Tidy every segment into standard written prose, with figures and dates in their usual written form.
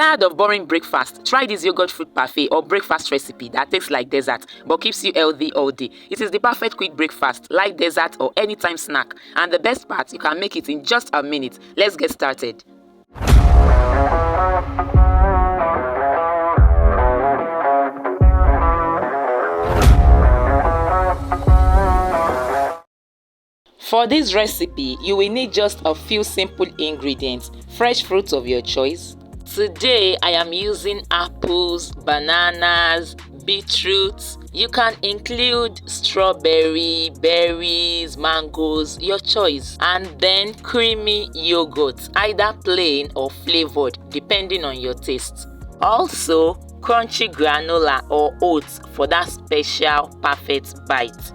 Tired of boring breakfast? Try this yogurt fruit parfait or breakfast recipe that tastes like dessert but keeps you healthy all day. It is the perfect quick breakfast, light dessert or anytime snack. And the best part, you can make it in just a minute. Let's get started. For this recipe, you will need just a few simple ingredients, fresh fruits of your choice. Today, I am using apples, bananas, beetroots. You can include strawberry, berries, mangoes, your choice. And then creamy yogurt, either plain or flavored, depending on your taste. Also, crunchy granola or oats for that special perfect bite.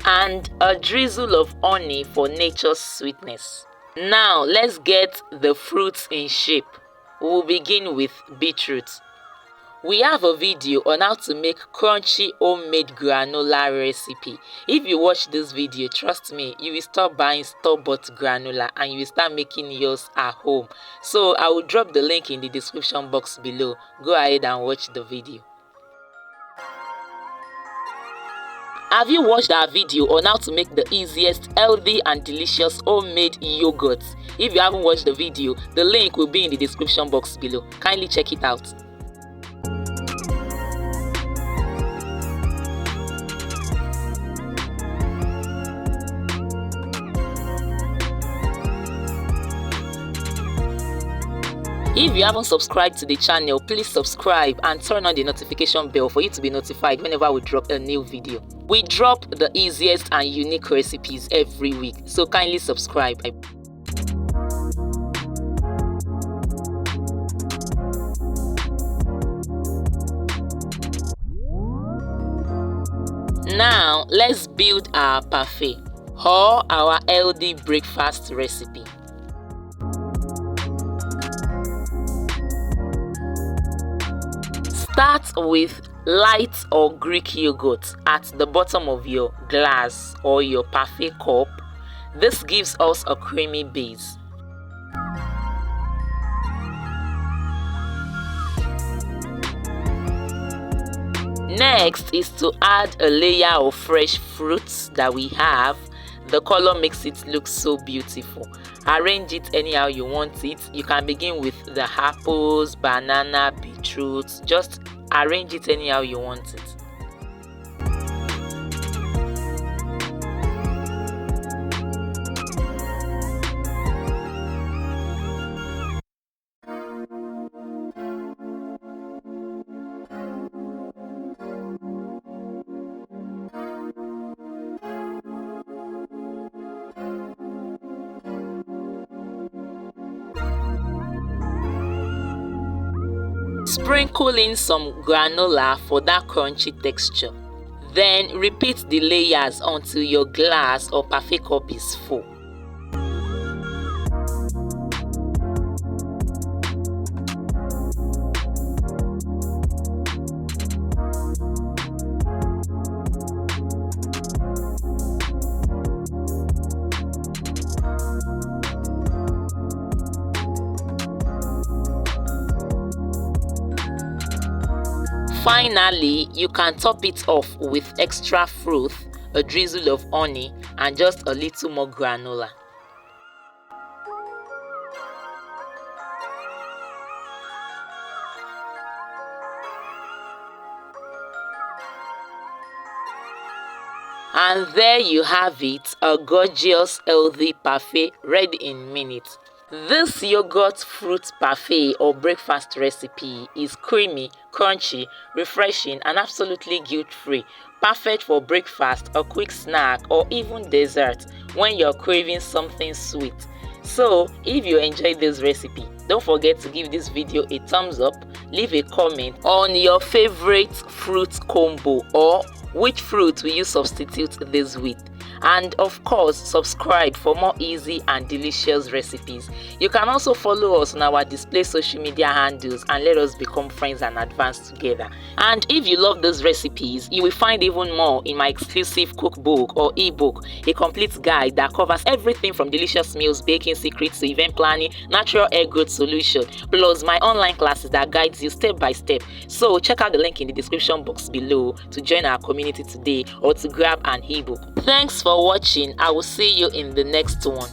And a drizzle of honey for nature's sweetness. Now let's get the fruits in shape. We'll begin with beetroot. We have a video on how to make crunchy homemade granola recipe. If you watch this video, trust me, you will stop buying store-bought granola and you will start making yours at home. So I will drop the link in the description box below. Go ahead and watch the video. Have you watched our video on how to make the easiest, healthy and delicious homemade yogurt? If you haven't watched the video, the link will be in the description box below. Kindly check it out. If you haven't subscribed to the channel, please subscribe and turn on the notification bell for you to be notified whenever we drop a new video. We drop the easiest and unique recipes every week, so kindly subscribe. Now, let's build our parfait or our healthy breakfast recipe. Start with light or Greek yogurt at the bottom of your glass or your parfait cup. This gives us a creamy base. Next is to add a layer of fresh fruits that we have. The color makes it look so beautiful. Arrange it anyhow you want it. You can begin with the apples, banana, beetroots. Just arrange it anyhow you want it. Sprinkle in some granola for that crunchy texture. Then repeat the layers until your glass or parfait cup is full. Finally, you can top it off with extra fruit, a drizzle of honey, and just a little more granola. And there you have it, a gorgeous, healthy parfait ready in minutes. This yogurt fruit parfait or breakfast recipe is creamy, crunchy, refreshing and absolutely guilt-free. Perfect for breakfast, a quick snack or even dessert when you're craving something sweet. So, if you enjoyed this recipe, don't forget to give this video a thumbs up, leave a comment on your favorite fruit combo or which fruit will you substitute this with. And of course, subscribe for more easy and delicious recipes. You can also follow us on our display social media handles and let us become friends and advance together. And if you love those recipes, you will find even more in my exclusive cookbook or ebook, a complete guide that covers everything from delicious meals, baking secrets to event planning, natural hair growth solution, plus my online classes that guides you step by step. So check out the link in the description box below to join our community today or to grab an ebook. Thanks for watching. I will see you in the next one.